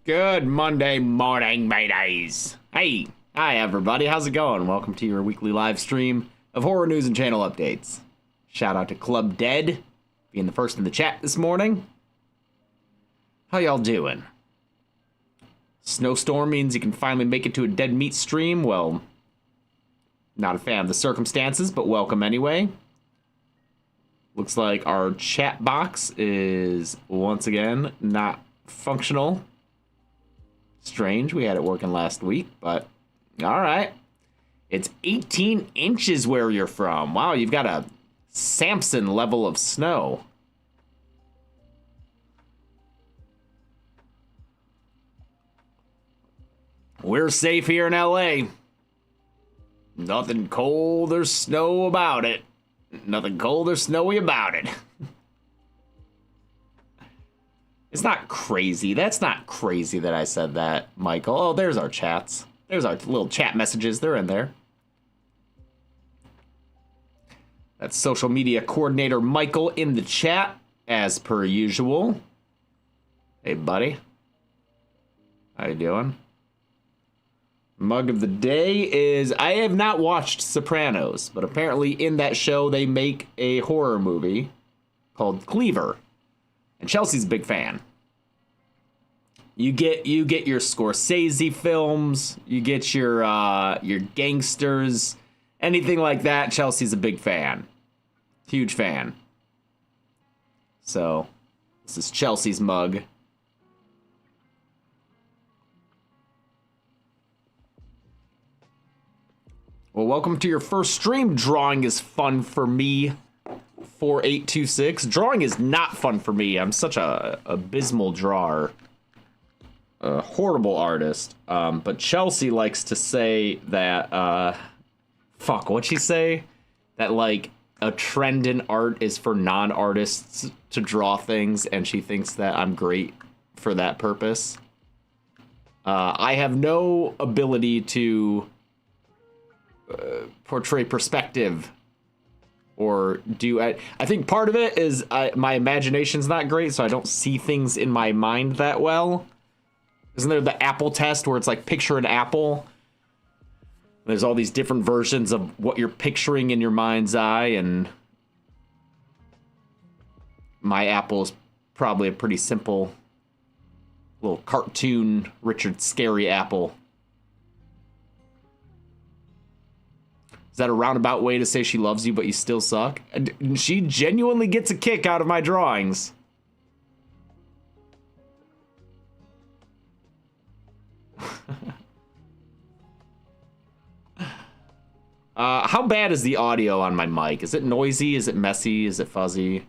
Good Monday morning, mateys. Hey, hi everybody, how's it going? Welcome to your weekly live stream of horror news and channel updates. Shout out to Club Dead, being the first in the chat this morning. How y'all doing? Snowstorm means you can finally make it to a Dead Meat stream. Well, not a fan of the circumstances, but welcome anyway. Looks like our chat box is once again not functional. Strange, we had it working last week, but all right. It's 18 inches where you're from. Wow, you've got a Samson level of snow. We're safe here in LA. Nothing cold or snow about it. Nothing cold or snowy about it. It's not crazy. That's not crazy that I said that, Michael. Oh, there's our chats. There's our little chat messages. They're in there. That's social media coordinator Michael in the chat, as per usual. Hey, buddy. How you doing? Mug of the day is, I have not watched Sopranos, but apparently in that show they make a horror movie called Cleaver. And Chelsea's a big fan. You get your Scorsese films, you get your gangsters, anything like that. Chelsea's a big fan, huge fan. So this is Chelsea's mug. Well, welcome to your first stream. Drawing is fun for me. 4826. Drawing is not fun for me. I'm such a abysmal drawer. A horrible artist. But Chelsea likes to say that, fuck, what'd she say? That, like, a trend in art is for non-artists to draw things, and she thinks that I'm great for that purpose. I have no ability to portray perspective or do I think part of it is my imagination's not great, so I don't see things in my mind that well. Isn't there the apple test where it's like picture an apple? There's all these different versions of what you're picturing in your mind's eye, and my apple is probably a pretty simple little cartoon Richard Scary apple. Is that a roundabout way to say she loves you, but you still suck? She genuinely gets a kick out of my drawings. How bad is the audio on my mic? Is it noisy? Is it messy? Is it fuzzy?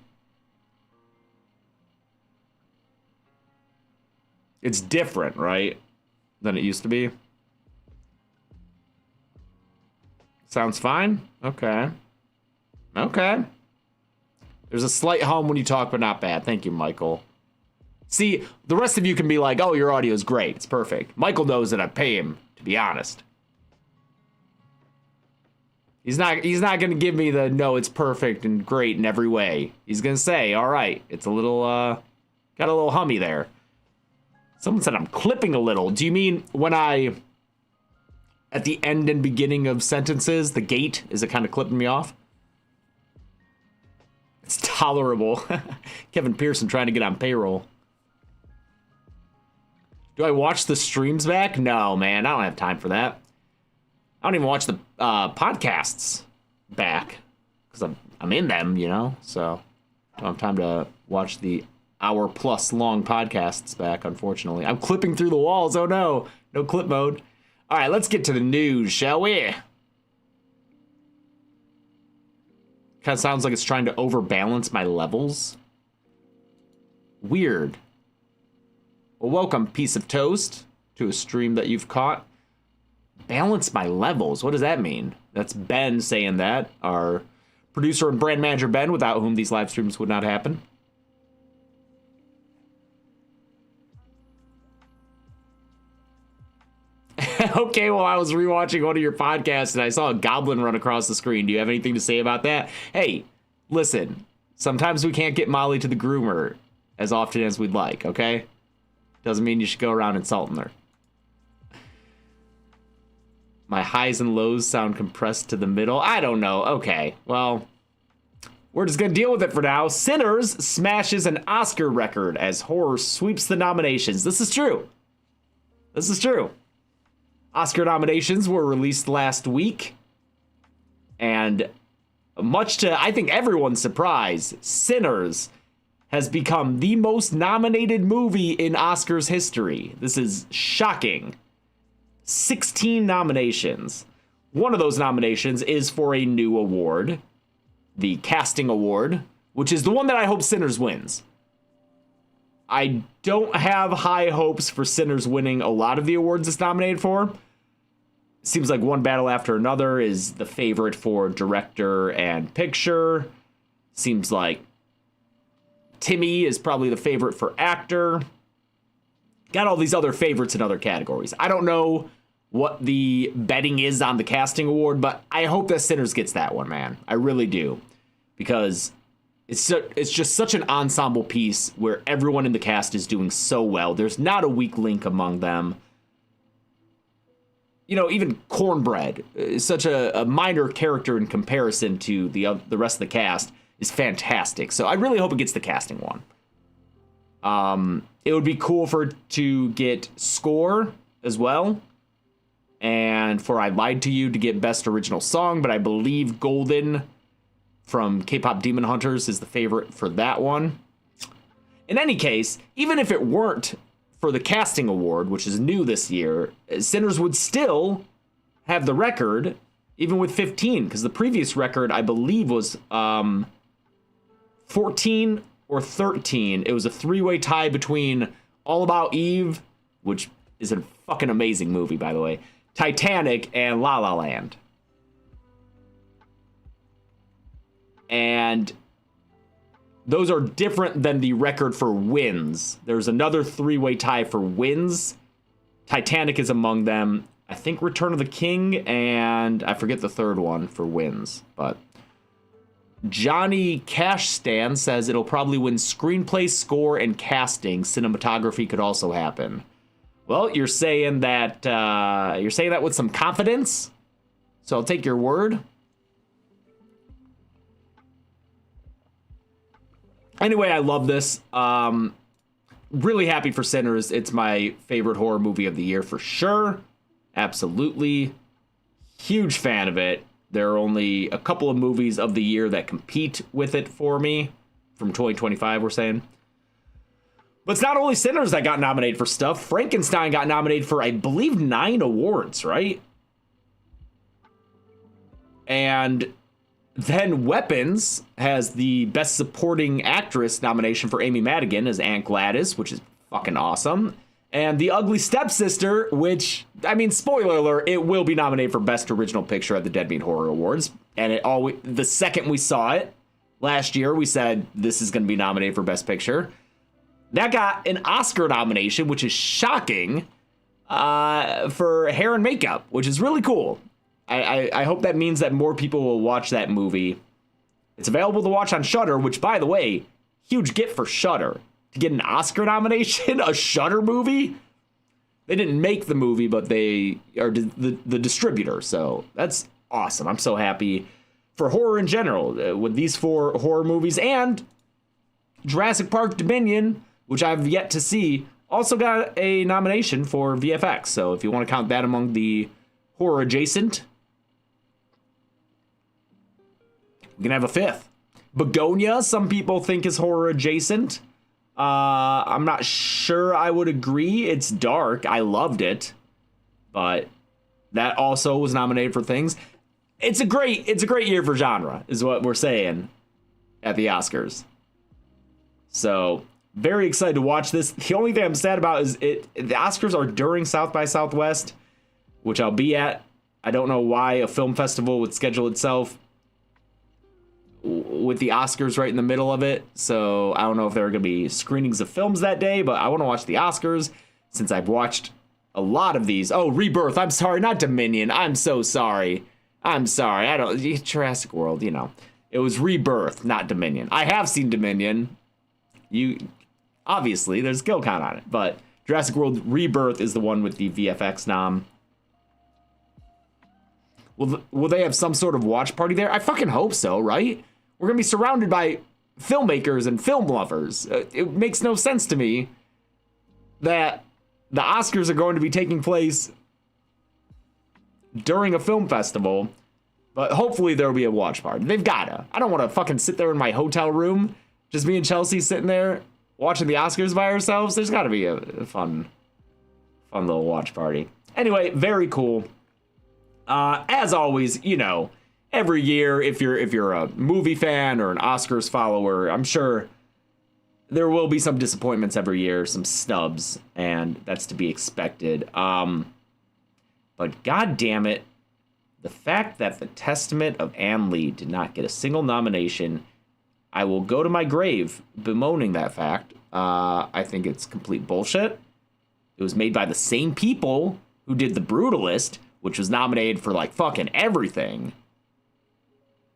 It's different, right? Than it used to be? Sounds fine? Okay. Okay. There's a slight hum when you talk, but not bad. Thank you, Michael. See, the rest of you can be like, oh, your audio is great. It's perfect. Michael knows that I pay him, to be honest. He's not going to give me the, no, it's perfect and great in every way. He's going to say, all right, it's a little, got a little hummy there. Someone said I'm clipping a little. Do you mean when at the end and beginning of sentences, the gate, is it kind of clipping me off? It's tolerable. Kevin Pearson trying to get on payroll. Do I watch the streams back? No, man, I don't have time for that. I don't even watch the podcasts back because I'm in them, you know, so I don't have time to watch the hour-plus long podcasts back, unfortunately. I'm clipping through the walls. Oh, no. No clip mode. All right, let's get to the news, shall we? Kind of sounds like it's trying to overbalance my levels. Weird. Well, welcome, piece of toast, to a stream that you've caught. Balance my levels. What does that mean? That's Ben saying that. Our producer and brand manager, Ben, without whom these live streams would not happen. Okay, well, I was rewatching one of your podcasts and I saw a goblin run across the screen. Do you have anything to say about that? Hey, listen, sometimes we can't get Molly to the groomer as often as we'd like, okay? Doesn't mean you should go around insulting her. My highs and lows sound compressed to the middle. I don't know. Okay, well, we're just going to deal with it for now. Sinners smashes an Oscar record as horror sweeps the nominations. This is true. This is true. Oscar nominations were released last week. And much to, I think, everyone's surprise, Sinners has become the most nominated movie in Oscars history. This is shocking. 16 nominations. One of those nominations is for a new award, the Casting Award, which is the one that I hope Sinners wins. I don't have high hopes for Sinners winning a lot of the awards it's nominated for. Seems like One Battle After Another is the favorite for director and picture. Seems like Timmy is probably the favorite for actor. Got all these other favorites in other categories. I don't know what the betting is on the Casting Award, but I hope that Sinners gets that one, man. I really do. Because it's just such an ensemble piece where everyone in the cast is doing so well. There's not a weak link among them. You know, even Cornbread, such a minor character in comparison to the rest of the cast, is fantastic. So I really hope it gets the casting one. It would be cool for it to get score as well. And for I Lied to You to get Best Original Song. But I believe Golden from K-Pop Demon Hunters is the favorite for that one. In any case, even if it weren't for the Casting Award, which is new this year, Sinners would still have the record, even with 15, because the previous record, I believe, was 14 or 13. It was a three-way tie between All About Eve, which is a fucking amazing movie, by the way, Titanic, and La La Land. And those are different than the record for wins. There's another three-way tie for wins. Titanic is among them. I think Return of the King, and I forget the third one for wins. But Johnny Cashstan says it'll probably win screenplay, score, and casting. Cinematography could also happen. Well, you're saying that with some confidence, so I'll take your word. Anyway, I love this. Really happy for Sinners. It's my favorite horror movie of the year for sure. Absolutely. Huge fan of it. There are only a couple of movies of the year that compete with it for me. From 2025, we're saying. But it's not only Sinners that got nominated for stuff. Frankenstein got nominated for, I believe, 9 awards, right? And then Weapons has the Best Supporting Actress nomination for Amy Madigan as Aunt Gladys, which is fucking awesome. And The Ugly Stepsister, which, I mean, spoiler alert, it will be nominated for Best Original Picture at the Deadbeat Horror Awards. And the second we saw it last year, we said this is going to be nominated for Best Picture. That got an Oscar nomination, which is shocking, for hair and makeup, which is really cool. I hope that means that more people will watch that movie. It's available to watch on Shudder, which, by the way, huge get for Shudder. To get an Oscar nomination, a Shudder movie? They didn't make the movie, but they are the distributor, so that's awesome. I'm so happy for horror in general with these 4 horror movies. And Jurassic Park Dominion, which I've yet to see, also got a nomination for VFX. So if you want to count that among the horror adjacent, we can have a 5th. Begonia, some people think is horror adjacent. I'm not sure I would agree. It's dark. I loved it. But that also was nominated for things. It's a great year for genre, is what we're saying at the Oscars. So, very excited to watch this. The only thing I'm sad about is the Oscars are during South by Southwest, which I'll be at. I don't know why a film festival would schedule itself with the Oscars right in the middle of it. So I don't know if there are going to be screenings of films that day, but I want to watch the Oscars since I've watched a lot of these. Oh, Rebirth. I'm sorry, not Dominion. I'm so sorry. I'm sorry. Jurassic World, you know. It was Rebirth, not Dominion. I have seen Dominion. Obviously, there's a kill count on it, but Jurassic World Rebirth is the one with the VFX nom. Will they have some sort of watch party there? I fucking hope so, right? We're going to be surrounded by filmmakers and film lovers. It makes no sense to me that the Oscars are going to be taking place during a film festival, but hopefully there'll be a watch party. They've gotta. I don't want to fucking sit there in my hotel room, just me and Chelsea sitting there watching the Oscars by ourselves. There's gotta be a fun little watch party. Anyway, very cool. As always, you know, every year, if you're a movie fan or an Oscars follower, I'm sure there will be some disappointments every year, some snubs, and that's to be expected. But god damn it, the fact that The Testament of Anne Lee did not get a single nomination, I will go to my grave bemoaning that fact. I think it's complete bullshit. It was made by the same people who did The Brutalist, which was nominated for like fucking everything.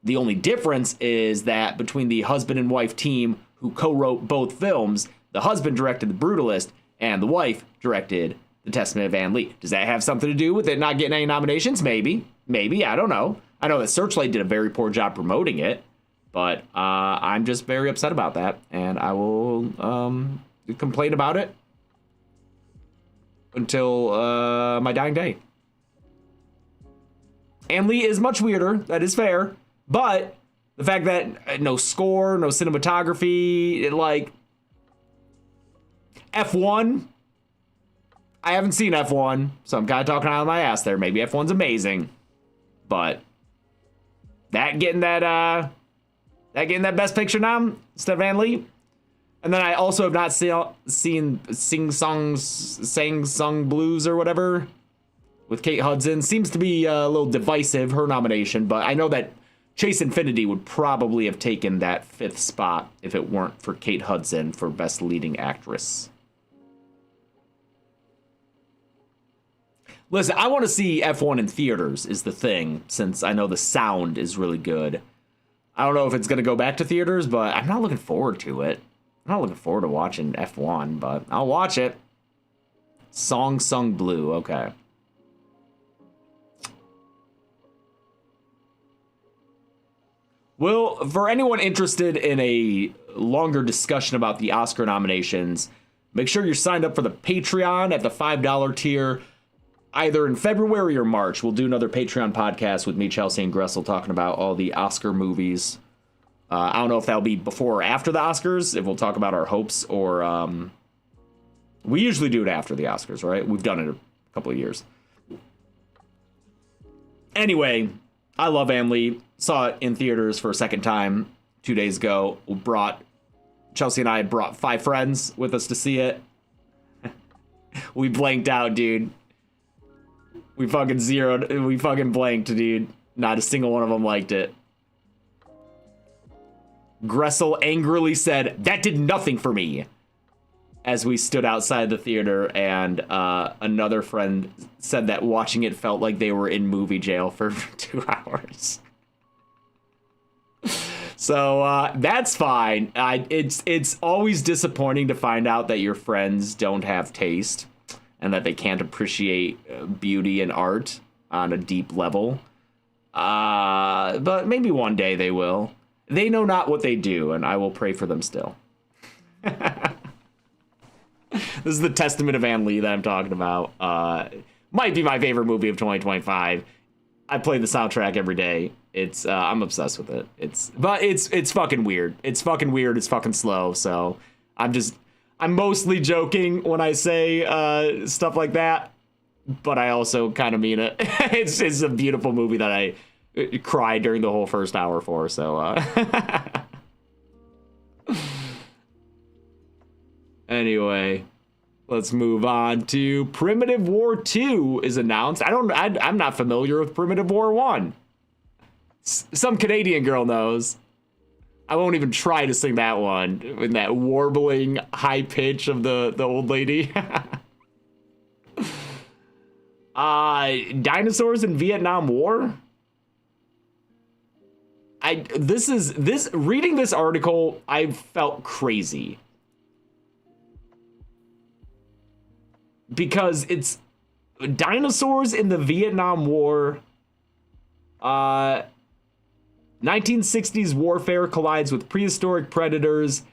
The only difference is that between the husband and wife team who co-wrote both films, the husband directed The Brutalist and the wife directed The Testament of Anne Lee. Does that have something to do with it not getting any nominations? Maybe, I don't know. I know that Searchlight did a very poor job promoting it, but I'm just very upset about that, and I will complain about it until my dying day. Anne Lee is much weirder, that is fair, but the fact that no score, no cinematography, like F1, I haven't seen F1, so I'm kind of talking out of my ass there. Maybe F1's amazing, but getting that Best Picture nom instead of Anne Lee. And then I also have not seen Sang Sung Blues or whatever with Kate Hudson. Seems to be a little divisive, her nomination, but I know that Chase Infinity would probably have taken that 5th spot if it weren't for Kate Hudson for Best Leading Actress. Listen, I want to see F1 in theaters is the thing, since I know the sound is really good. I don't know if it's going to go back to theaters, but I'm not looking forward to it. I'm not looking forward to watching F1, but I'll watch it. Sang Sung Blue, okay. Well, for anyone interested in a longer discussion about the Oscar nominations, make sure you're signed up for the Patreon at the $5 tier. Either in February or March, we'll do another Patreon podcast with me, Chelsea, and Gressel talking about all the Oscar movies. I don't know if that'll be before or after the Oscars, if we'll talk about our hopes, or we usually do it after the Oscars, right? We've done it a couple of years. Anyway, I love Anne Lee. Saw it in theaters for a second time 2 days ago. Chelsea and I brought 5 friends with us to see it. We blanked out, dude. We fucking blanked, dude. Not a single one of them liked it. Gressel angrily said, "That did nothing for me," as we stood outside the theater, and another friend said that watching it felt like they were in movie jail for 2 hours. So that's fine. It's always disappointing to find out that your friends don't have taste and that they can't appreciate beauty and art on a deep level. But maybe one day they will. They know not what they do, and I will pray for them still. This is The Testament of Anne Lee that I'm talking about. Might be my favorite movie of 2025. I play the soundtrack every day. I'm obsessed with it. It's fucking weird. It's fucking weird. It's fucking slow. So I'm mostly joking when I say stuff like that, but I also kind of mean it. It's a beautiful movie that I cried during the whole first hour for. So anyway, let's move on to Primitive War 2 is announced. I'm not familiar with Primitive War 1. Some Canadian girl knows. I won't even try to sing that one in that warbling high pitch of the old lady. Dinosaurs in Vietnam War? Reading this article, I felt crazy. because it's dinosaurs in the Vietnam War. 1960s warfare collides with prehistoric predators.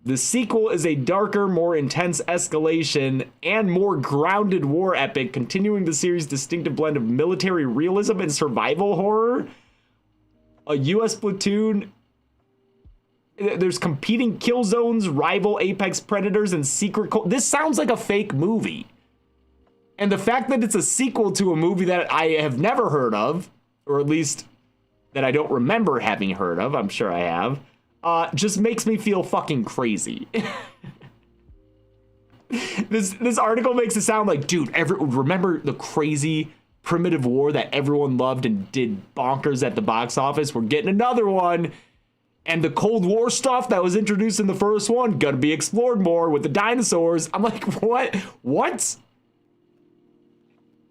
The sequel is a darker, more intense escalation and more grounded war epic, continuing the series' distinctive blend of military realism and survival horror. A U.S. platoon. There's competing kill zones, rival apex predators, and secret. This sounds like a fake movie. And the fact that it's a sequel to a movie that I have never heard of, or at least that I don't remember having heard of, I'm sure I have, just makes me feel fucking crazy. This article makes it sound like, dude, remember the crazy primitive war that everyone loved and did bonkers at the box office? We're getting another one. And the Cold War stuff that was introduced in the first one, gonna be explored more with the dinosaurs. I'm like, what? What?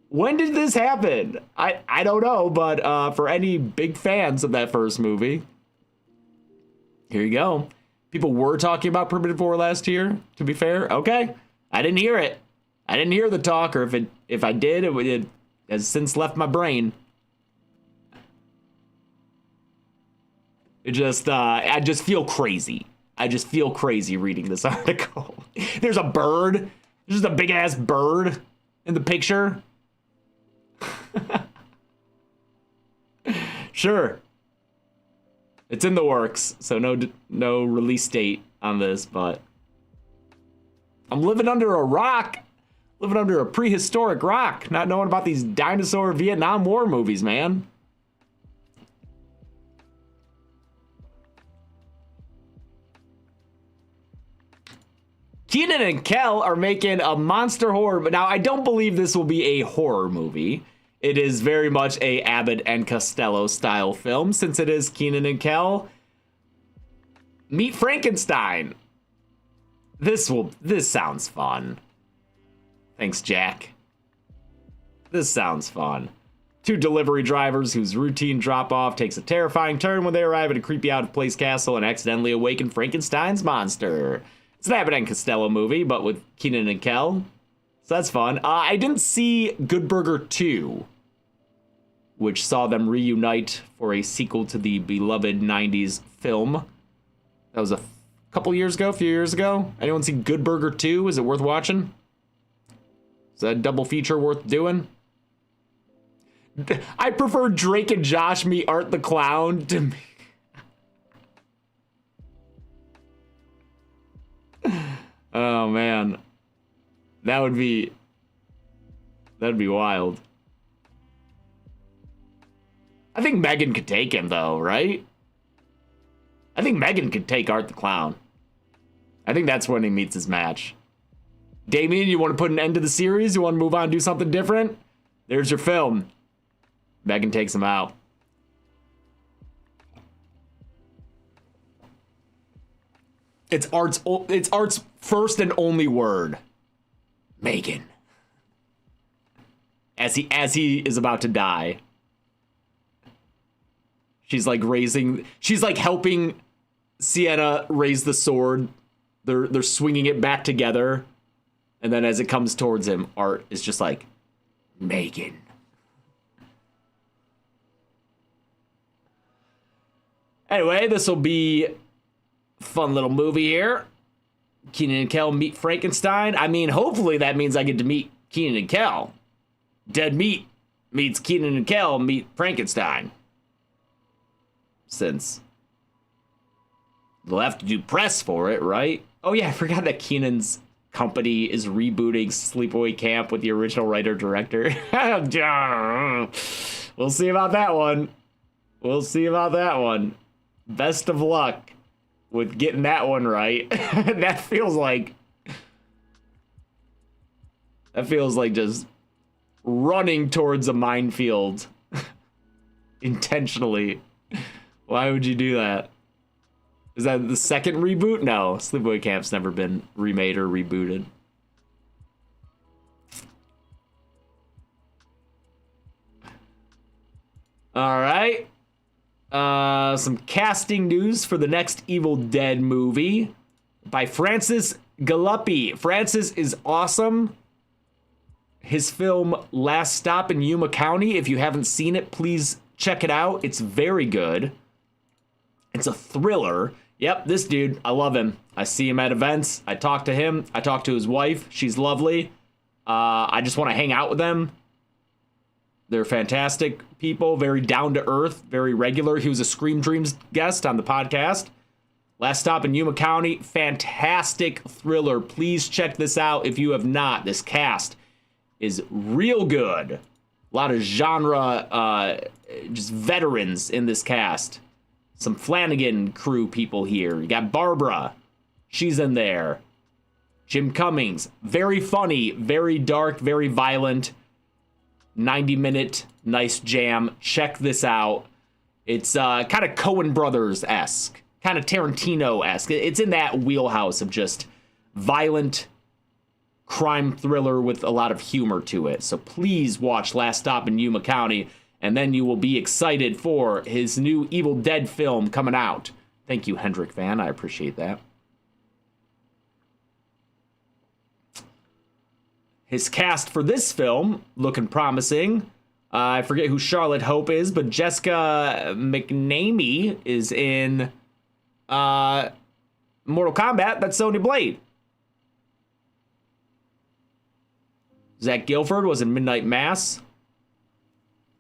When did this happen? I don't know, but for any big fans of that first movie, here you go. People were talking about Primitive War last year, to be fair. Okay, I didn't hear it. I didn't hear the talk, or if I did, it has since left my brain. It just, I just feel crazy. I just feel crazy reading this article. There's a bird. There's just a big ass bird in the picture. Sure. It's in the works, so no release date on this, but I'm living under a rock. Living under a prehistoric rock, not knowing about these dinosaur Vietnam War movies, man. Kenan and Kel are making a monster horror, but now I don't believe this will be a horror movie. It is very much a Abbott and Costello style film, since it is Kenan and Kel meet Frankenstein. This sounds fun. Thanks, Jack. This sounds fun. Two delivery drivers whose routine drop-off takes a terrifying turn when they arrive at a creepy out-of-place castle and accidentally awaken Frankenstein's monster. It's an Abbott and Costello movie, but with Kenan and Kel. So that's fun. I didn't see Good Burger 2, which saw them reunite for a sequel to the beloved 90s film. That was a few years ago. Anyone see Good Burger 2? Is it worth watching? Is that a double feature worth doing? I prefer Drake and Josh meet Art the Clown to me. Oh man, that'd be wild. I think Megan could take him though, right? I think Megan could take Art the Clown. I think that's when he meets his match. Damien, you want to put an end to the series? You want to move on, do something different? There's your film. Megan takes him out. It's Art's first and only word. Megan. As he is about to die. She's like helping Sienna raise the sword. They're swinging it back together. And then as it comes towards him, Art is just like, Megan. Anyway, this will be fun little movie here. Kenan and Kel meet Frankenstein. I mean, hopefully that means I get to meet Kenan and Kel. Dead Meat meets Kenan and Kel meet Frankenstein. Since they'll have to do press for it, right? Oh yeah, I forgot that Kenan's company is rebooting Sleepaway Camp with the original writer-director. We'll see about that one. Best of luck with getting that one right. That feels like just running towards a minefield intentionally. Why would you do that? Is that the second reboot? No, Sleepaway Camp's never been remade or rebooted. All right. Some casting news for the next Evil Dead movie by Francis Galuppi. Francis is awesome. his film Last Stop in Yuma County. If you haven't seen it, please check it out. It's very good. It's a thriller. Yep, this dude, I love him. I see him at events. I talk to him. I talk to his wife. She's lovely. I just want to hang out with them. They're fantastic people, very down to earth, very regular. He was a Scream Dreams guest on the podcast. Last Stop in Yuma County, fantastic thriller. Please check this out if you have not. This cast is real good. A lot of genre, just veterans in this cast. Some Flanagan crew people here. You got Barbara. She's in there. Jim Cummings. Very funny, very dark, very violent. 90-minute nice jam. Check this out. It's kind of Coen Brothers-esque. Kind of Tarantino-esque. It's in that wheelhouse of just violent crime thriller with a lot of humor to it. So please watch Last Stop in Yuma County, and then you will be excited for his new Evil Dead film coming out. Thank you, Hendrik Van. I appreciate that. His cast for this film, looking promising. I forget who Charlotte Hope is, but Jessica McNamee is in Mortal Kombat. That's Sonya Blade. Zach Gilford was in Midnight Mass.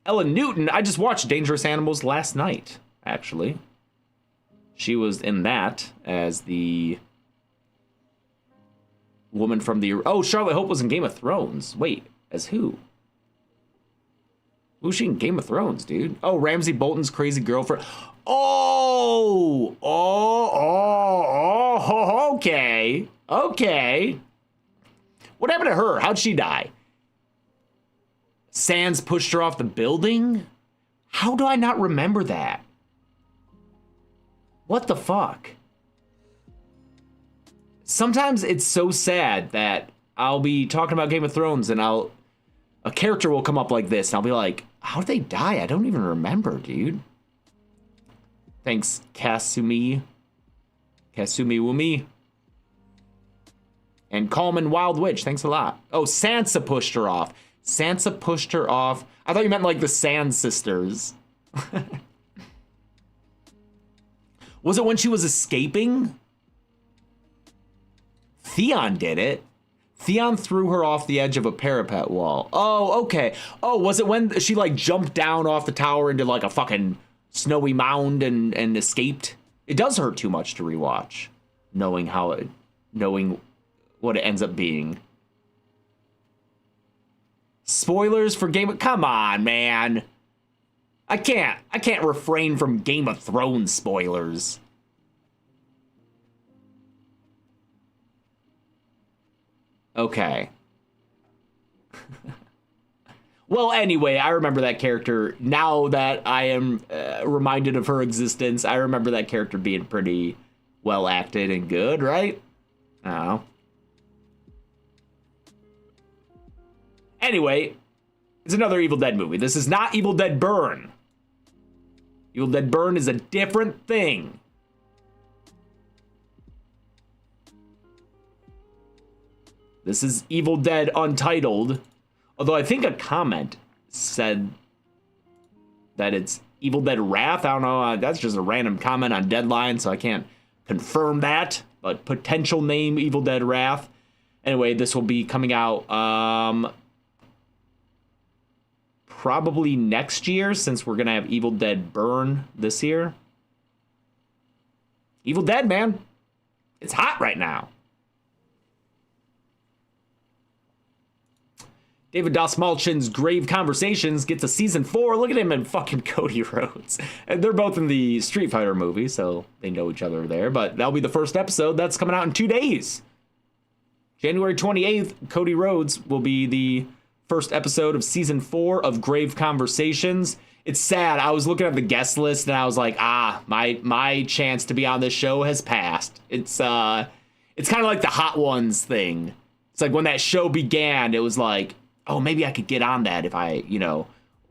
Ellen Newton, I just watched Dangerous Animals last night, actually. She was in that as the woman from the... Oh, Charlotte Hope was in Game of Thrones. Wait, as who? Who's she in Game of Thrones, dude? Oh, Ramsey Bolton's crazy girlfriend. Okay. Okay. What happened to her? How'd she die? Sands pushed her off the building? How do I not remember that? What the fuck? Sometimes it's so sad that I'll be talking about Game of Thrones and a character will come up like this and I'll be like, how did they die? I don't even remember, dude. Thanks, Kasumi Wumi. And Coleman Wild Witch, thanks a lot. Oh, Sansa pushed her off. Sansa pushed her off. I thought you meant like the Sand Sisters. Was it when she was escaping? Theon did it. Theon threw her off the edge of a parapet wall. Oh, okay. Oh, was it when she like jumped down off the tower into like a fucking snowy mound and escaped? It does hurt too much to rewatch, knowing what it ends up being. Spoilers for come on, man. I can't refrain from Game of Thrones spoilers. Okay. Well, anyway, I remember that character. Now that I am reminded of her existence, I remember that character being pretty well acted and good, right? I don't know. Anyway, it's another Evil Dead movie. This is not Evil Dead Burn. Evil Dead Burn is a different thing. This is Evil Dead Untitled. Although I think a comment said that it's Evil Dead Wrath. I don't know. That's just a random comment on Deadline, so I can't confirm that. But potential name Evil Dead Wrath. Anyway, this will be coming out probably next year, since we're going to have Evil Dead Burn this year. Evil Dead, man. It's hot right now. David Dastmalchian's Grave Conversations gets a season 4. Look at him and fucking Cody Rhodes. And they're both in the Street Fighter movie, so they know each other there. But that'll be the first episode. That's coming out in 2 days. January 28th, Cody Rhodes will be the first episode of season 4 of Grave Conversations. It's sad. I was looking at the guest list and I was like, my chance to be on this show has passed. It's kind of like the Hot Ones thing. It's like when that show began, it was like, oh, maybe I could get on that if I,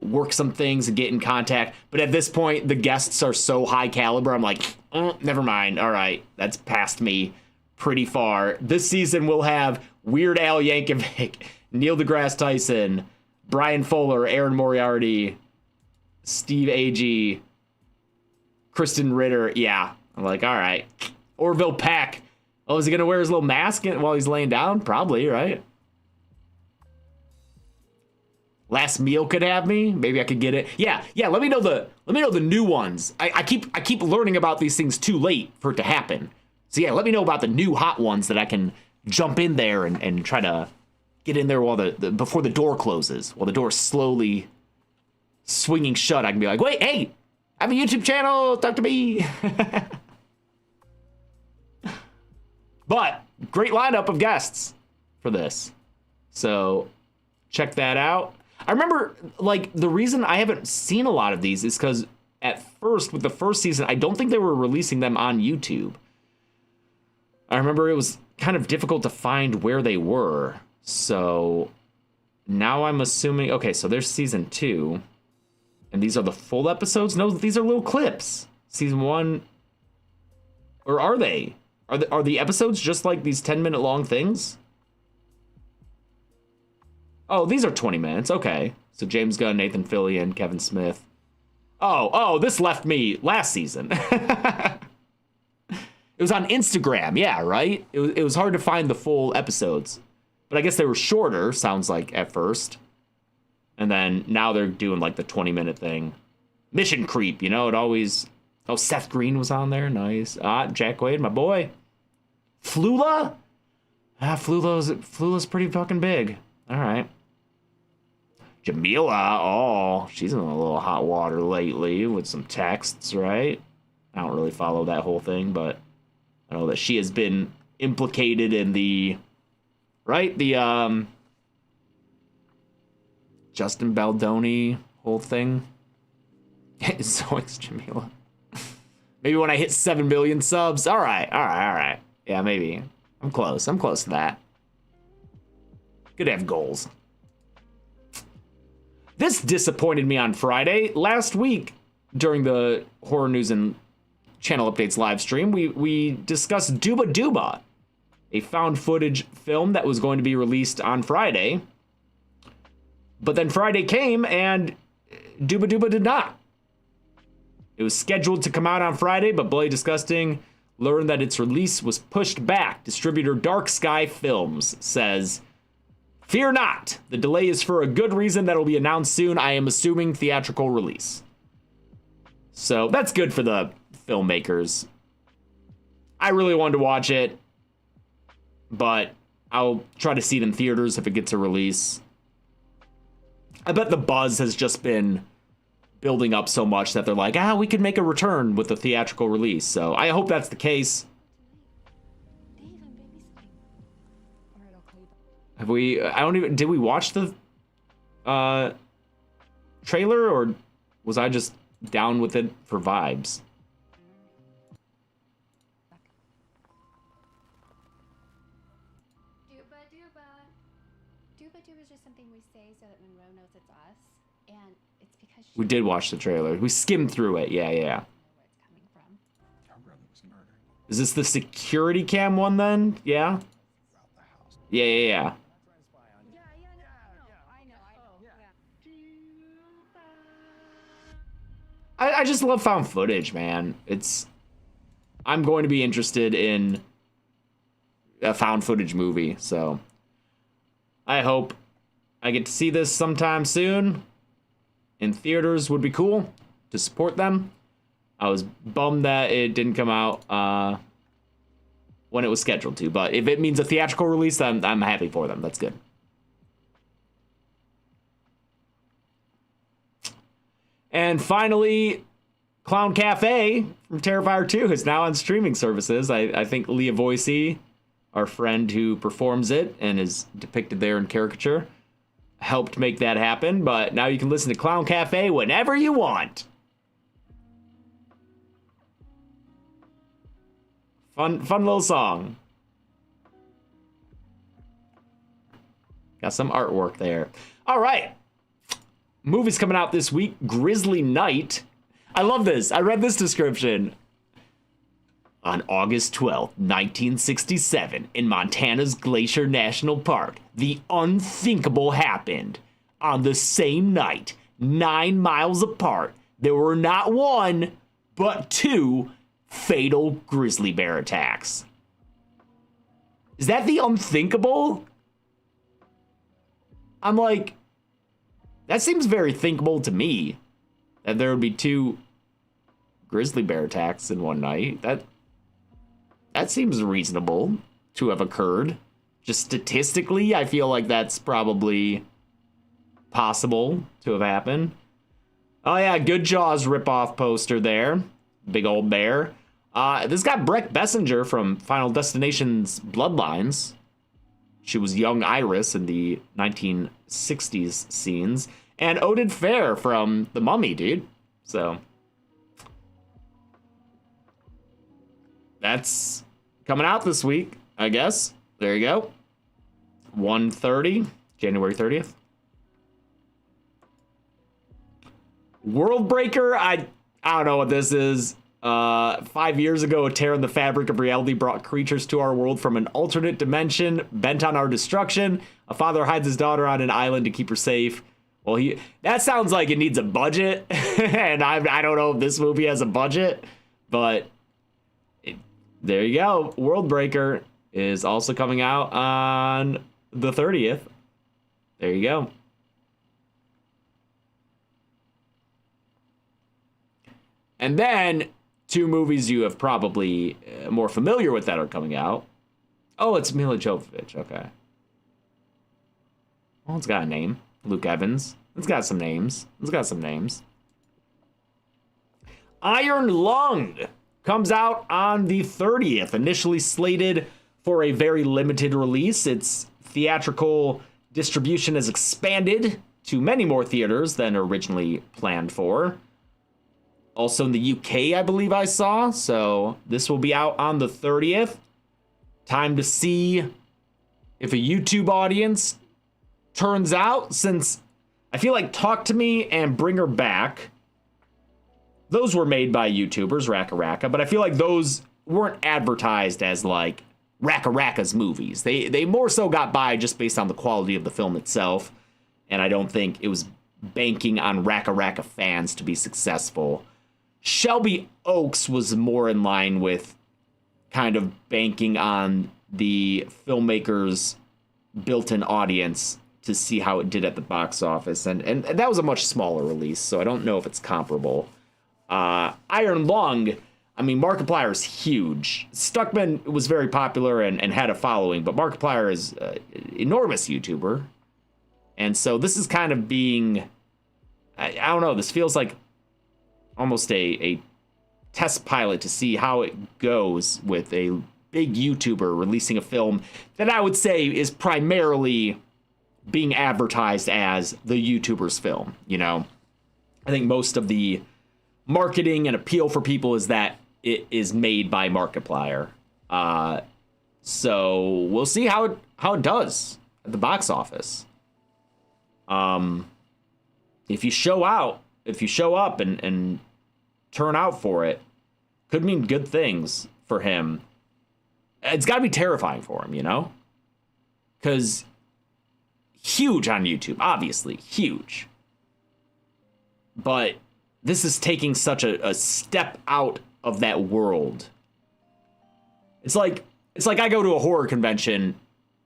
work some things and get in contact. But at this point, the guests are so high caliber, I'm like, never mind. All right, that's past me pretty far. This season we'll have Weird Al Yankovic, Neil deGrasse Tyson, Brian Fuller, Aaron Moriarty, Steve Agee, Kristen Ritter. Yeah, I'm like, all right. Orville Peck. Oh, is he gonna wear his little mask while he's laying down? Probably, right? Last Meal could have me. Maybe I could get it. Yeah. Let me know the new ones. I keep learning about these things too late for it to happen. So yeah, let me know about the new hot ones that I can jump in there and try to get in there while before the door closes, while the door's slowly swinging shut. I can be like, wait, hey, I have a YouTube channel. Talk to me. But great lineup of guests for this. So check that out. I remember, like, the reason I haven't seen a lot of these is because at first, with the first season, I don't think they were releasing them on YouTube. I remember it was kind of difficult to find where they were. So now I'm assuming, okay, so there's season 2. And these are the full episodes? No, these are little clips. Season 1, or are they? Are the episodes just like these 10-minute long things? Oh, these are 20 minutes. Okay. So James Gunn, Nathan Fillion, Kevin Smith. Oh, this left me last season. It was on Instagram. Yeah, right? It was hard to find the full episodes. But I guess they were shorter, sounds like, at first. And then now they're doing like the 20-minute thing. Mission creep, you know, it always... Oh, Seth Green was on there. Nice. Jack Quaid, my boy. Flula? Flula's pretty fucking big. All right. Jamila, oh, she's in a little hot water lately with some texts, right? I don't really follow that whole thing, but I know that she has been implicated in the, right? The, Justin Baldoni whole thing. So it's Jamila. Maybe when I hit 7 million subs. All right. Yeah, maybe. I'm close to that. Good to have goals. This disappointed me on Friday. Last week, during the Horror News and Channel Updates live stream, we discussed Duba Duba, a found footage film that was going to be released on Friday. But then Friday came and Duba Duba did not. It was scheduled to come out on Friday, but Bloody Disgusting learned that its release was pushed back. Distributor Dark Sky Films says, "Fear not, the delay is for a good reason that'll be announced soon. I am assuming theatrical release." So that's good for the filmmakers. I really wanted to watch it, but I'll try to see it in theaters if it gets a release. I bet the buzz has just been building up so much that they're like, we could make a return with the theatrical release. So I hope that's the case. Have we, did we watch the trailer, or was I just down with it for vibes? Duba Duba is just something we say so that Monroe knows it's us, and it's because we did watch the trailer. We skimmed through it. Yeah. Where it's coming from. Her brother was murdered. Is this the security cam one then? Yeah. Yeah. Yeah, I know. I just love found footage, man. I'm going to be interested in a found footage movie, so I hope I get to see this sometime soon. In theaters would be cool to support them. I was bummed that it didn't come out when it was scheduled to, but if it means a theatrical release, I'm happy for them. That's good. And finally, Clown Cafe from Terrifier 2 is now on streaming services. I think Leah Voicey, our friend who performs it and is depicted there in caricature, helped make that happen. But now you can listen to Clown Cafe whenever you want. Fun little song. Got some artwork there. All right. Movies coming out this week. Grizzly Night. I love this. I read this description. On August 12th, 1967, in Montana's Glacier National Park, the unthinkable happened. On the same night, 9 miles apart, there were not one, but 2 fatal grizzly bear attacks. Is that the unthinkable? I'm like, that seems very thinkable to me, that there would be 2 grizzly bear attacks in one night. That seems reasonable to have occurred. Just statistically, I feel like that's probably possible to have happened. Oh yeah, good Jaws ripoff poster there. Big old bear. This got Brett Bessinger from Final Destination's Bloodlines. She was young Iris in the 1960s scenes. And Oded Fair from The Mummy, dude. So that's coming out this week, I guess. There you go. 1:30, January 30th. Worldbreaker, I don't know what this is. 5 years ago, a tear in the fabric of reality brought creatures to our world from an alternate dimension, bent on our destruction. A father hides his daughter on an island to keep her safe. Well, that sounds like it needs a budget, and I don't know if this movie has a budget, but there you go. Worldbreaker is also coming out on the 30th. There you go. And then 2 movies you have probably more familiar with that are coming out. Oh, it's Mila Jovovich. Okay. Well, it's got a name. Luke Evans. It's got some names. Iron Lung comes out on the 30th. Initially slated for a very limited release, its theatrical distribution has expanded to many more theaters than originally planned for. Also in the UK, I believe I saw. So this will be out on the 30th. Time to see if a YouTube audience turns out, since I feel like Talk to Me and Bring Her Back, those were made by YouTubers, Raka Raka, but I feel like those weren't advertised as like Raka Raka's movies. They more so got by just based on the quality of the film itself, and I don't think it was banking on Raka Raka fans to be successful. Shelby Oaks was more in line with kind of banking on the filmmaker's built-in audience to see how it did at the box office, and that was a much smaller release, so I don't know if it's comparable. Iron Lung, I mean, Markiplier is huge. Stuckman was very popular and had a following, but Markiplier is an enormous YouTuber, and so this is kind of being, I don't know, this feels like almost a test pilot to see how it goes with a big YouTuber releasing a film that I would say is primarily being advertised as the YouTuber's film, you know? I think most of the marketing and appeal for people is that it is made by Markiplier. So we'll see how it does at the box office. If you show up and turn out for it, could mean good things for him. It's got to be terrifying for him, you know? Because huge on YouTube, obviously, huge. But this is taking such a step out of that world. It's like I go to a horror convention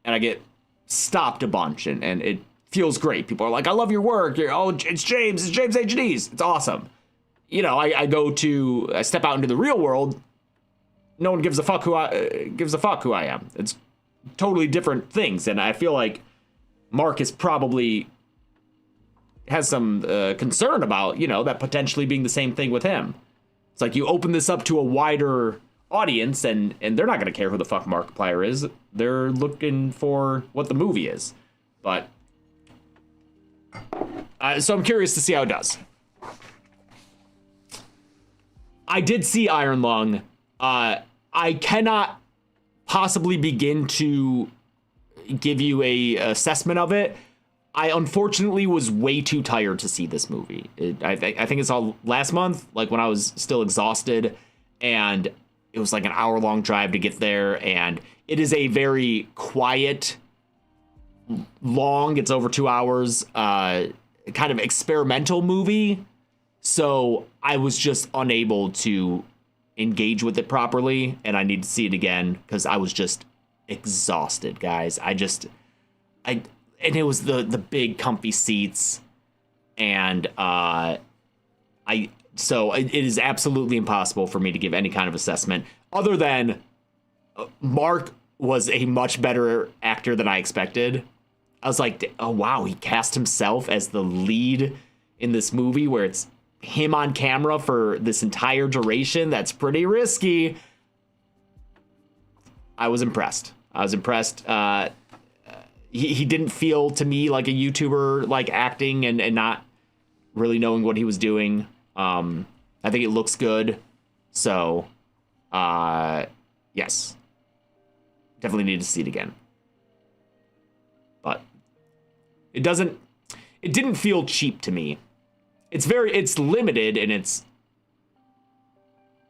and I get stopped a bunch and it feels great. People are like, I love your work. It's James HDs. It's awesome. You know, I step out into the real world. No one gives a fuck who I am. It's totally different things. And I feel like Mark is probably has some concern about, you know, that potentially being the same thing with him. It's like you open this up to a wider audience and they're not going to care who the fuck Markiplier is. They're looking for what the movie is. But so I'm curious to see how it does. I did see Iron Lung. I cannot possibly begin to give you a assessment of it. I unfortunately was way too tired to see this movie. I think it's all last month, like when I was still exhausted, and it was like an hour-long drive to get there, and it is a very quiet, long, it's over 2 hours, kind of experimental movie. So I was just unable to engage with it properly, and I need to see it again because I was just exhausted, guys. And it was the big comfy seats, and so it is absolutely impossible for me to give any kind of assessment other than Mark was a much better actor than I expected. I was like, oh wow, he cast himself as the lead in this movie where it's him on camera for this entire duration. That's pretty risky. I was impressed. He didn't feel to me like a YouTuber, like acting and not really knowing what he was doing. I think it looks good. So, yes. Definitely need to see it again. But it didn't feel cheap to me. It's limited in its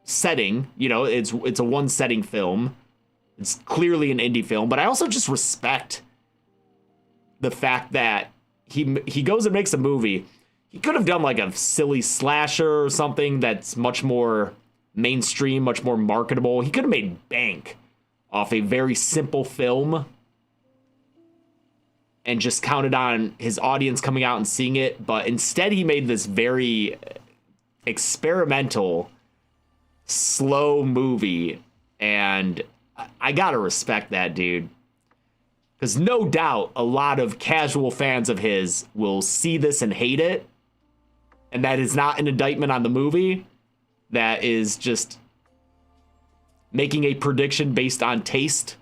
setting. You know, it's a one setting film. It's clearly an indie film, but I also just respect the fact that he goes and makes a movie. He could have done like a silly slasher or something that's much more mainstream, much more marketable. He could have made bank off a very simple film and just counted on his audience coming out and seeing it. But instead, he made this very experimental, slow movie. And I gotta respect that, dude. Because no doubt a lot of casual fans of his will see this and hate it. And that is not an indictment on the movie. That is just making a prediction based on taste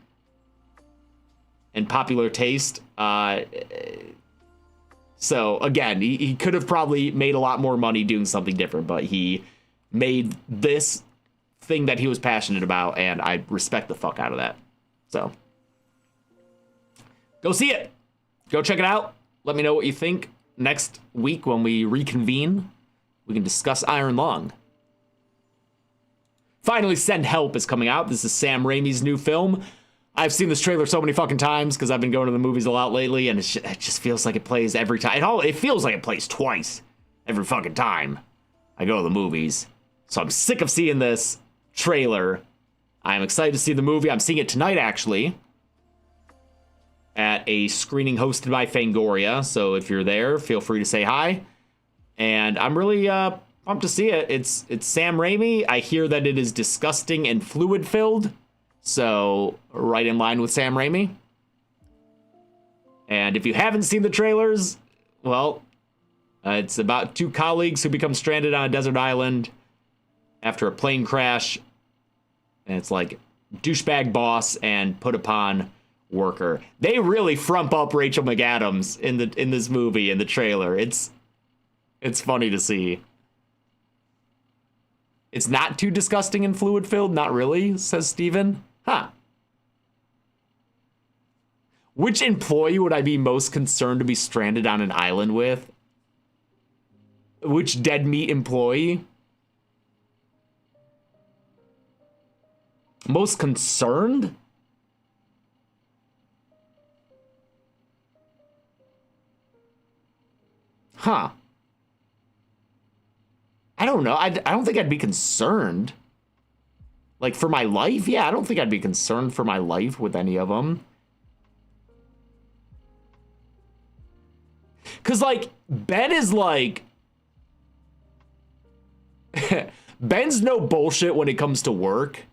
and popular taste. So again, he could have probably made a lot more money doing something different, but he made this thing that he was passionate about, and I respect the fuck out of that. So go see it. Go check it out. Let me know what you think. Next week when we reconvene, we can discuss Iron Lung. Finally, Send Help is coming out. This is Sam Raimi's new film. I've seen this trailer so many fucking times because I've been going to the movies a lot lately, and it just feels like it plays every time. It feels like it plays twice every fucking time I go to the movies. So I'm sick of seeing this trailer. I'm excited to see the movie. I'm seeing it tonight, actually, at a screening hosted by Fangoria. So if you're there, feel free to say hi. And I'm really pumped to see it. It's Sam Raimi. I hear that it is disgusting and fluid filled. So right in line with Sam Raimi. And if you haven't seen the trailers, well, it's about two colleagues who become stranded on a desert island after a plane crash. And it's like douchebag boss and put upon worker. They really frump up Rachel McAdams in this movie, in the trailer. It's funny to see. It's not too disgusting and fluid filled, not really, says Steven. Huh. Which employee would I be most concerned to be stranded on an island with? Which dead meat employee? Most concerned? Huh. I don't know. I don't think I'd be concerned. Like, for my life? Yeah, I don't think I'd be concerned for my life with any of them. Because, like, Ben is like... Ben's no bullshit when it comes to work.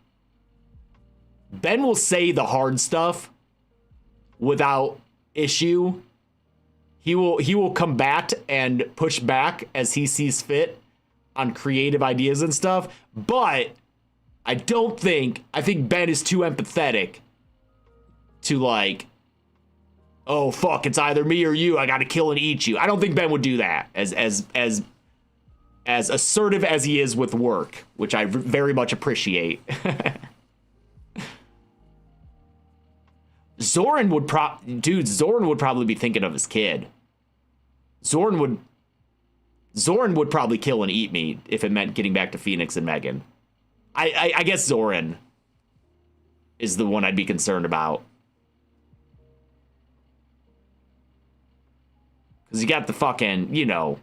Ben will say the hard stuff without issue. He will combat and push back as he sees fit on creative ideas and stuff. But I think Ben is too empathetic to like, oh fuck, it's either me or you. I gotta kill and eat you. I don't think Ben would do that as assertive as he is with work, which I very much appreciate. Zoran would probably be thinking of his kid. Zoran would probably kill and eat me if it meant getting back to Phoenix and Megan. I guess Zoran is the one I'd be concerned about. Because you got the fucking, you know,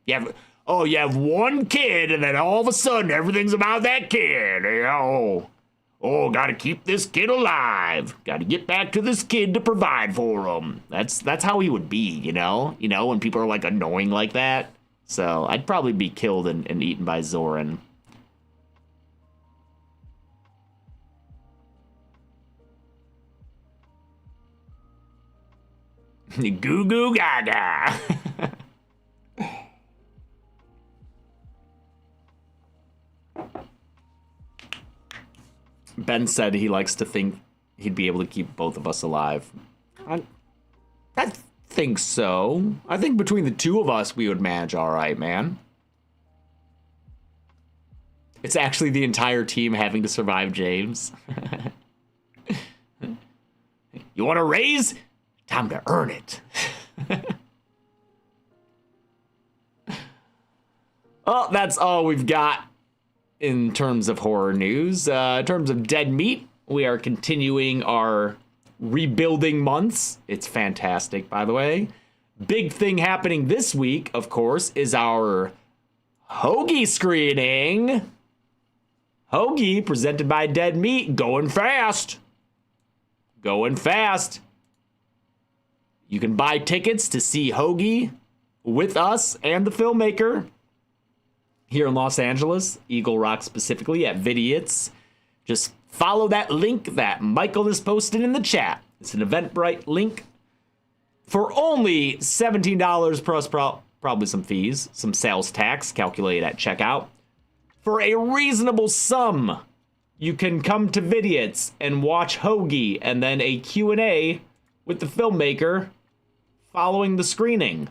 you have one kid, and then all of a sudden everything's about that kid. You know, gotta keep this kid alive. Gotta get back to this kid to provide for him. That's how he would be, you know? You know, when people are like annoying like that. So I'd probably be killed and eaten by Zoran. Goo goo gaga. Ben said he likes to think he'd be able to keep both of us alive. I think so. I think between the two of us, we would manage all right, man. It's actually the entire team having to survive James. You want a raise? Time to earn it. Well, that's all we've got in terms of horror news. In terms of Dead Meat, we are continuing our rebuilding months. It's fantastic, by the way. Big thing happening this week, of course, is our Hoagie screening. Hoagie, presented by Dead Meat, going fast. Going fast. You can buy tickets to see Hoagie with us and the filmmaker here in Los Angeles, Eagle Rock specifically, at Vidiots. Just follow that link that Michael has posted in the chat. It's an Eventbrite link for only $17 plus probably some fees, some sales tax calculated at checkout. For a reasonable sum, you can come to Vidiots and watch Hoagie and then a Q&A with the filmmaker following the screening.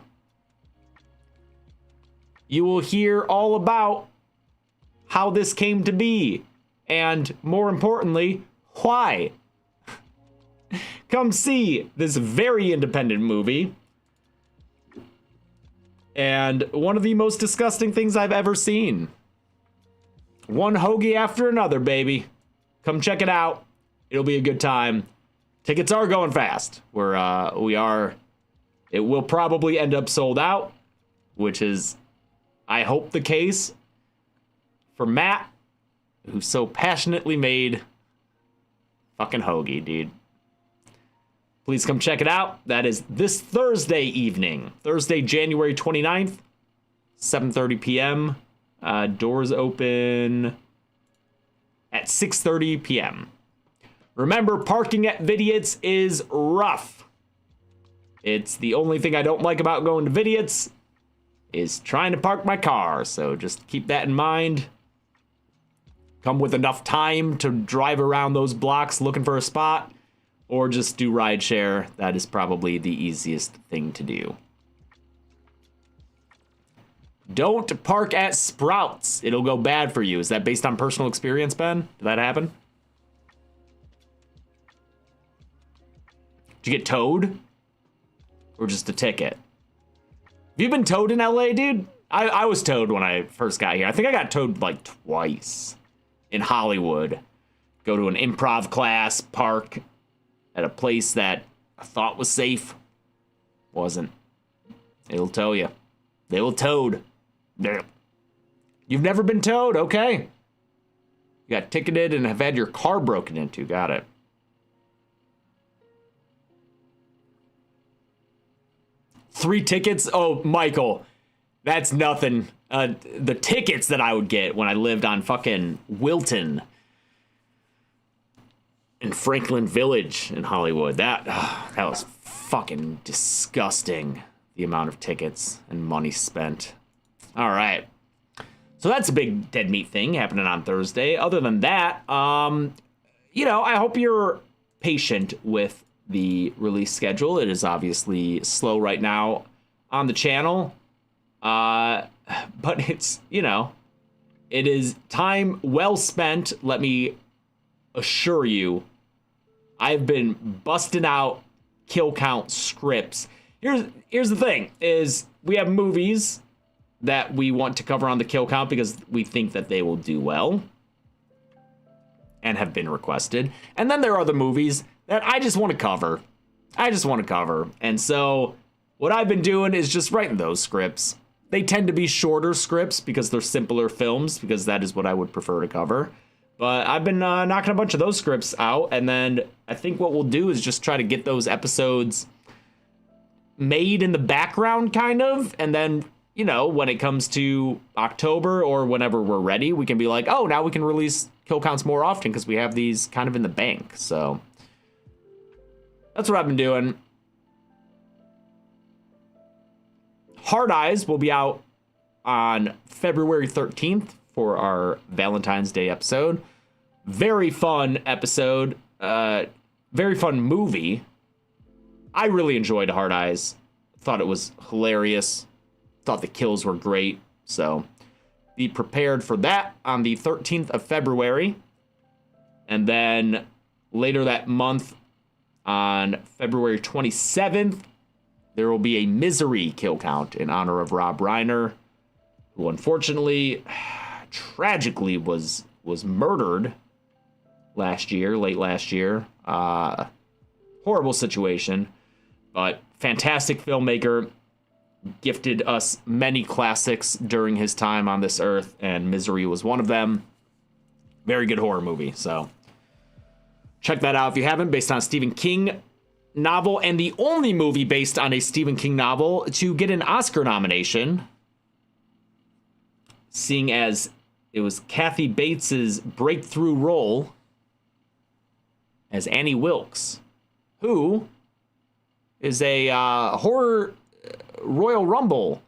You will hear all about how this came to be, and more importantly, why. Come see this very independent movie, and one of the most disgusting things I've ever seen. One Hoagie after another, baby. Come check it out. It'll be a good time. Tickets are going fast. It will probably end up sold out, which is, I hope, the case for Matt, who so passionately made fucking Hoagie, dude. Please come check it out. That is this Thursday evening. Thursday, January 29th, 7:30 p.m. Doors open at 6:30 p.m. Remember, parking at Vidiots is rough. It's the only thing I don't like about going to Vidiots is trying to park my car, so just keep that in mind. Come with enough time to drive around those blocks looking for a spot, or just do rideshare. That is probably the easiest thing to do. Don't park at Sprouts. It'll go bad for you. Is that based on personal experience, Ben? Did that happen? Did you get towed? Or just a ticket? Have you been towed in LA, dude? I was towed when I first got here. I think I got towed like twice in Hollywood. Go to an improv class, park at a place that I thought was safe. Wasn't. It'll tow you. They will towed. You've never been towed? Okay. You got ticketed and have had your car broken into. Got it. Three tickets? Oh, Michael, that's nothing. The tickets that I would get when I lived on fucking Wilton in Franklin Village in Hollywood. That was fucking disgusting, the amount of tickets and money spent. All right. So that's a big Dead Meat thing happening on Thursday. Other than that, I hope you're patient with the release schedule. It is obviously slow right now on the channel. But it's, it is time well spent. Let me assure you, I've been busting out kill count scripts. Here's the thing, is we have movies that we want to cover on the kill count because we think that they will do well. And and have been requested. And then there are the movies that I just want to cover. And so what I've been doing is just writing those scripts. They tend to be shorter scripts because they're simpler films, because that is what I would prefer to cover. But I've been knocking a bunch of those scripts out, and then I think what we'll do is just try to get those episodes made in the background, kind of, and then, you know, when it comes to October or whenever we're ready, we can be like, oh, now we can release kill counts more often because we have these kind of in the bank. So that's what I've been doing. Hard Eyes will be out on February 13th for our Valentine's Day episode. Very fun episode. Very fun movie. I really enjoyed Hard Eyes. Thought it was hilarious. Thought the kills were great. So be prepared for that on the 13th of February. And then later that month, on February 27th, there will be a Misery kill count in honor of Rob Reiner, who unfortunately, tragically was murdered late last year. Horrible situation, but fantastic filmmaker, gifted us many classics during his time on this earth, and Misery was one of them. Very good horror movie, so check that out if you haven't, based on a Stephen King novel, and the only movie based on a Stephen King novel to get an Oscar nomination, seeing as it was Kathy Bates's breakthrough role as Annie Wilkes, who is a horror Royal Rumble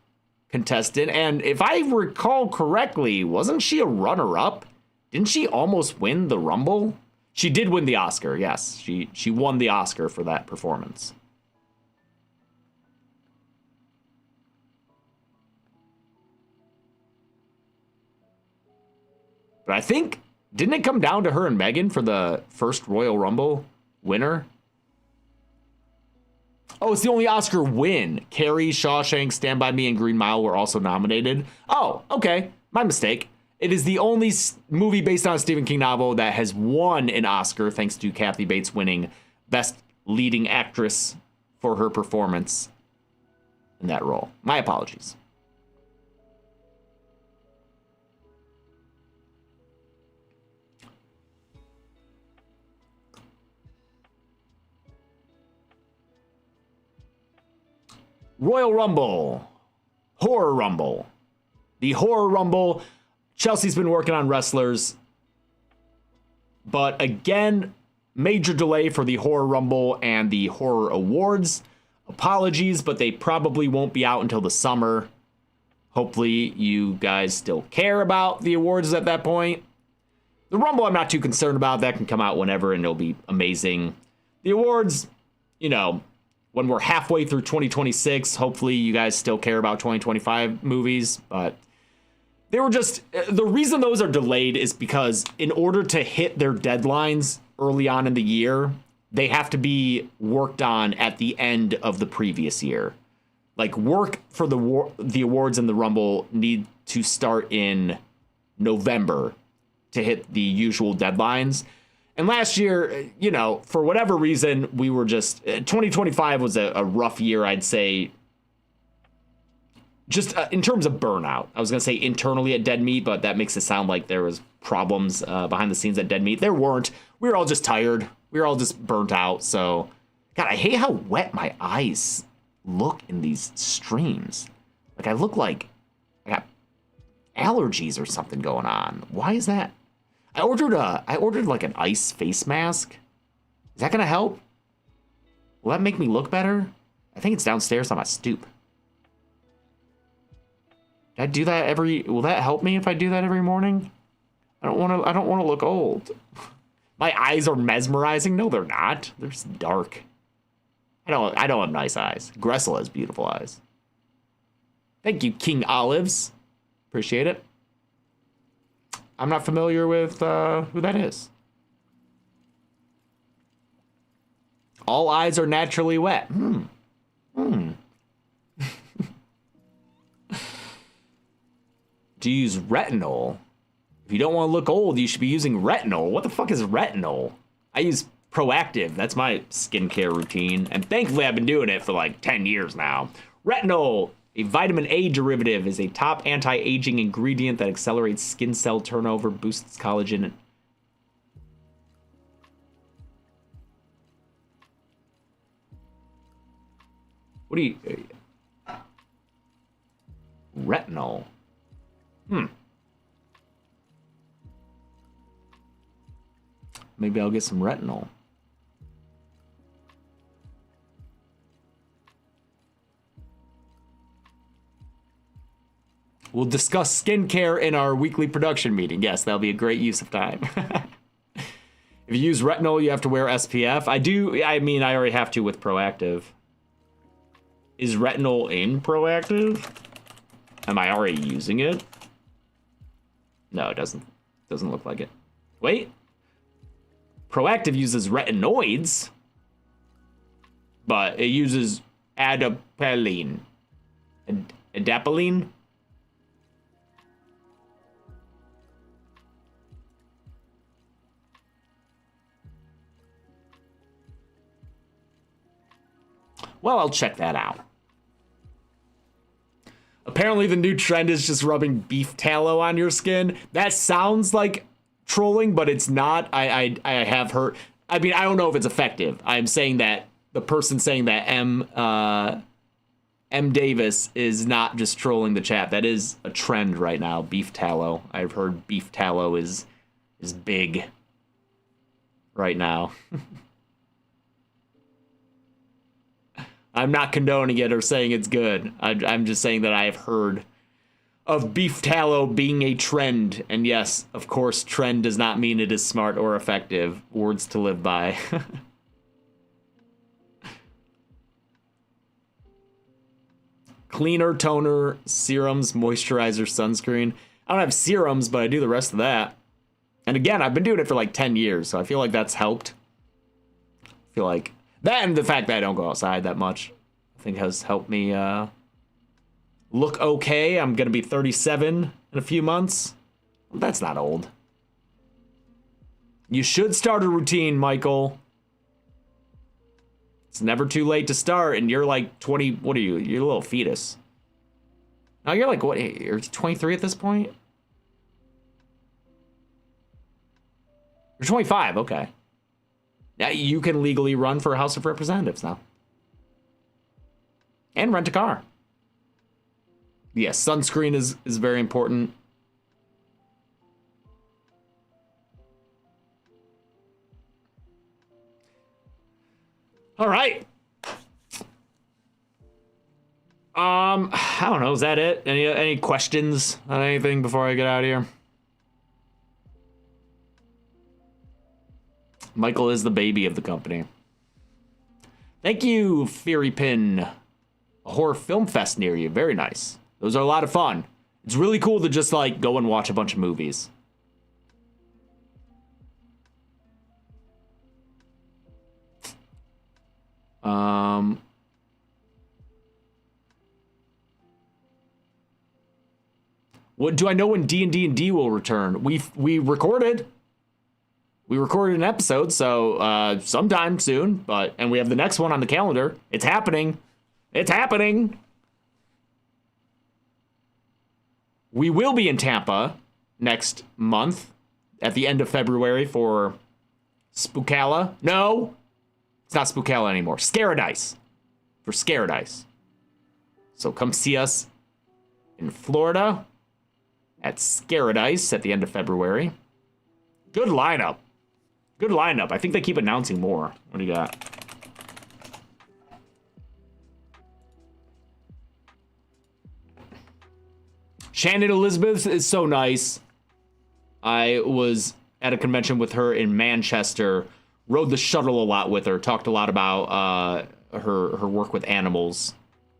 contestant, and if I recall correctly, wasn't she a runner-up? Didn't she almost win the Rumble? She did win the Oscar, yes. She won the Oscar for that performance. But I think, didn't it come down to her and Megan for the first Royal Rumble winner? Oh, it's the only Oscar win. Carrie, Shawshank, Stand By Me, and Green Mile were also nominated. Oh, okay. My mistake. It is the only movie based on a Stephen King novel that has won an Oscar, thanks to Kathy Bates winning Best Leading Actress for her performance in that role. My apologies. Royal Rumble. Horror Rumble. The Horror Rumble. Chelsea's been working on wrestlers. But again, major delay for the Horror Rumble and the Horror Awards. Apologies, but they probably won't be out until the summer. Hopefully you guys still care about the awards at that point. The Rumble I'm not too concerned about. That can come out whenever and it'll be amazing. The awards, you know, when we're halfway through 2026, hopefully you guys still care about 2025 movies, but they were just, the reason those are delayed is because in order to hit their deadlines early on in the year, they have to be worked on at the end of the previous year. Like, work for the awards and the Rumble need to start in November to hit the usual deadlines. And last year, you know, for whatever reason, we were just, 2025 was a rough year, I'd say, just in terms of burnout. I was going to say internally at Dead Meat, but that makes it sound like there was problems behind the scenes at Dead Meat. There weren't. We were all just tired. We were all just burnt out. So, God, I hate how wet my eyes look in these streams. Like, I look like I got allergies or something going on. Why is that? I ordered like an ice face mask. Is that gonna help? Will that make me look better? I think it's downstairs on my stoop. Did I do that will that help me if I do that every morning? I don't wanna look old. My eyes are mesmerizing. No, they're not. They're just dark. I don't have nice eyes. Gressel has beautiful eyes. Thank you, King Olives. Appreciate it. I'm not familiar with who that is. All eyes are naturally wet. Do you use retinol? If you don't want to look old, you should be using retinol. What the fuck is retinol? I use Proactive. That's my skincare routine. And thankfully, I've been doing it for like 10 years now. Retinol, a vitamin A derivative, is a top anti-aging ingredient that accelerates skin cell turnover, boosts collagen. What do you... Retinol. Maybe I'll get some retinol. We'll discuss skincare in our weekly production meeting. Yes, that'll be a great use of time. If you use retinol, you have to wear SPF. I mean, I already have to with Proactive. Is retinol in Proactive? Am I already using it? No, it doesn't. Doesn't look like it. Wait. Proactive uses retinoids, but it uses adapalene. Adapalene? Well, I'll check that out. Apparently the new trend is just rubbing beef tallow on your skin. That sounds like trolling, but it's not. I have heard. I mean, I don't know if it's effective. I'm saying that the person saying that M Davis is not just trolling the chat. That is a trend right now. Beef tallow. I've heard beef tallow is big right now. I'm not condoning it or saying it's good. I'm just saying that I have heard of beef tallow being a trend. And yes, of course, trend does not mean it is smart or effective. Words to live by. Cleaner, toner, serums, moisturizer, sunscreen. I don't have serums, but I do the rest of that. And again, I've been doing it for like 10 years, so I feel like that's helped. I feel like that, and the fact that I don't go outside that much, I think has helped me look okay. I'm going to be 37 in a few months. That's not old. You should start a routine, Michael. It's never too late to start, and you're like 20, what are you? You're a little fetus. No, you're like, what, you're 23 at this point? You're 25, okay. Now you can legally run for a House of Representatives now. And rent a car. Yes, sunscreen is very important. All right. I don't know, is that it? Any questions on anything before I get out of here? Michael is the baby of the company. Thank you, Fury Pin. A horror film fest near you. Very nice. Those are a lot of fun. It's really cool to just like go and watch a bunch of movies. What do I know when D&D will return? We recorded. We recorded an episode, so sometime soon, and we have the next one on the calendar. It's happening. It's happening. We will be in Tampa next month at the end of February for Spookala. No, it's not Spookala anymore. Scaradise. For Scaradise. So come see us in Florida at Scaradise at the end of February. Good lineup. Good lineup. I think they keep announcing more. What do you got? Shannon Elizabeth is so nice. I was at a convention with her in Manchester, rode the shuttle a lot with her, talked a lot about her work with animals.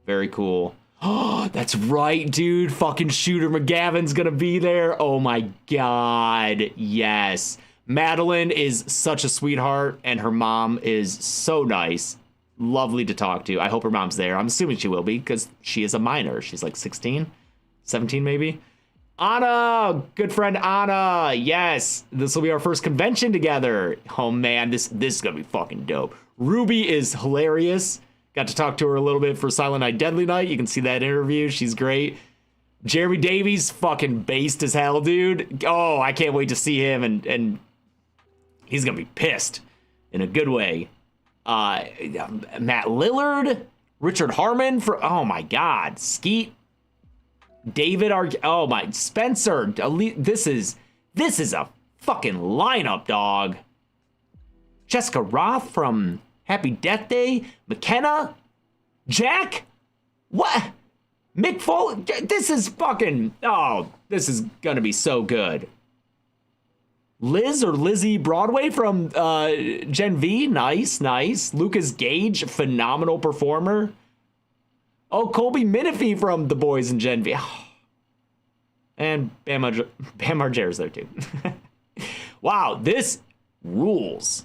Very cool. Oh, that's right, dude. Fucking Shooter McGavin's gonna be there. Oh my god. Yes. Madeline is such a sweetheart, and her mom is so nice. Lovely to talk to. I hope her mom's there. I'm assuming she will be, because she is a minor. She's like 16, 17 maybe. Anna, good friend Anna. Yes, this will be our first convention together. Oh man, this is gonna be fucking dope. Ruby is hilarious. Got to talk to her a little bit for Silent Night, Deadly Night. You can see that interview. She's great. Jeremy Davies, fucking based as hell, dude. Oh, I can't wait to see him, and he's gonna be pissed in a good way. Matt Lillard, Richard Harmon for, oh my god, Skeet. David oh my, Spencer. This is a fucking lineup, dog. Jessica Roth from Happy Death Day. McKenna. Jack. What? Mick Foley. This is fucking, oh, this is gonna be so good. Liz or Lizzie Broadway from Gen V. Nice. Lucas Gage, phenomenal performer. Oh, Colby Minifee from The Boys in Gen V. And Bam Margera's there too. Wow, this rules.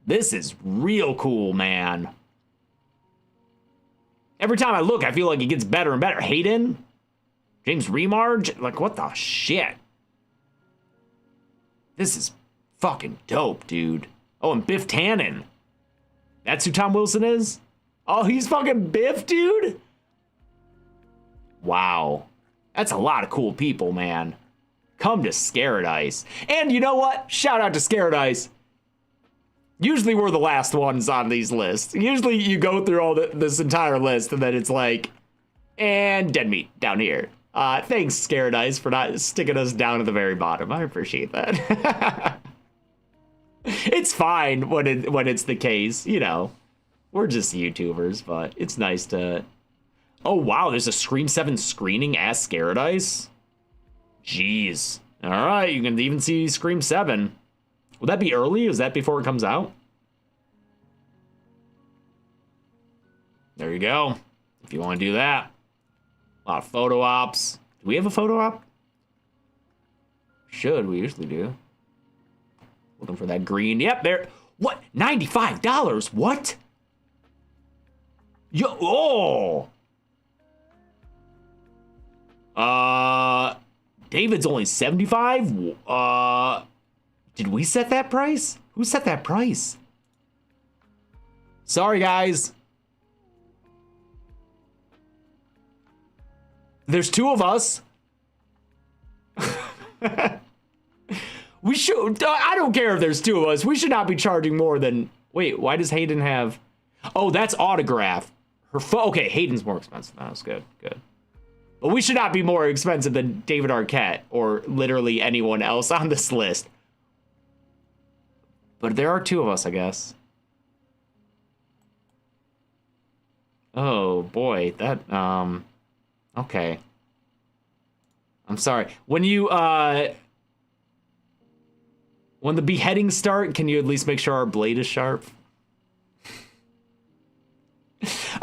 This is real cool, man. Every time I look, I feel like it gets better and better. Hayden? James Remar? Like, what the shit? This is fucking dope, dude. Oh, and Biff Tannen. That's who Tom Wilson is? Oh, he's fucking Biff, dude? Wow. That's a lot of cool people, man. Come to Scaradise. And you know what? Shout out to Scaradise. Usually we're the last ones on these lists. Usually you go through all this entire list and then it's like, and dead meat down here. Thanks, Scaradise, for not sticking us down at the very bottom. I appreciate that. It's fine when it's the case, you know. We're just YouTubers, but it's nice to... Oh, wow, there's a Scream 7 screening at Scaradise? Jeez. All right, you can even see Scream 7. Will that be early? Is that before it comes out? There you go. If you want to do that. A lot of photo ops. Do we have a photo op? Should. We usually do. Looking for that green. Yep, there. What? $95? What? Yo. Oh. David's only 75? Did we set that price? Who set that price? Sorry, guys. There's two of us. We should, I don't care if there's two of us. We should not be charging more than, wait, why does Hayden have, oh, that's autograph. Okay, Hayden's more expensive. That's good. But we should not be more expensive than David Arquette or literally anyone else on this list. But there are two of us, I guess. Oh, boy, that, okay. I'm sorry. When you, when the beheadings start, can you at least make sure our blade is sharp?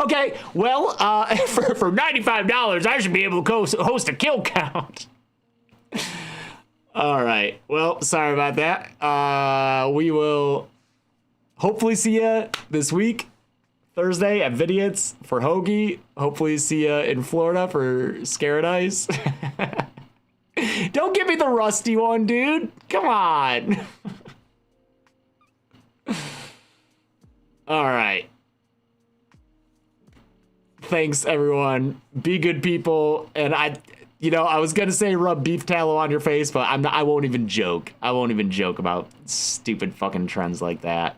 Okay, well, for $95, I should be able to host a kill count. All right. Well, sorry about that. We will hopefully see you this week, Thursday at Vidiot's for Hoagie. Hopefully see you in Florida for Scaradise. Don't give me the rusty one, dude. Come on. All right. Thanks, everyone. Be good people. And I was gonna say rub beef tallow on your face, but I won't even joke. I won't even joke about stupid fucking trends like that.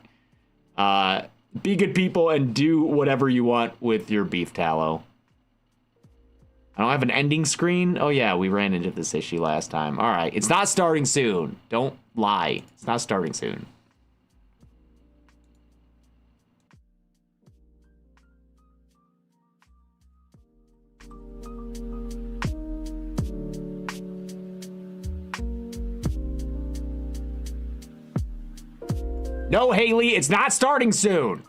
Be good people and do whatever you want with your beef tallow. I don't have an ending screen. Oh yeah, we ran into this issue last time. All right, it's not starting soon. Don't lie. It's not starting soon. No, Haley, it's not starting soon.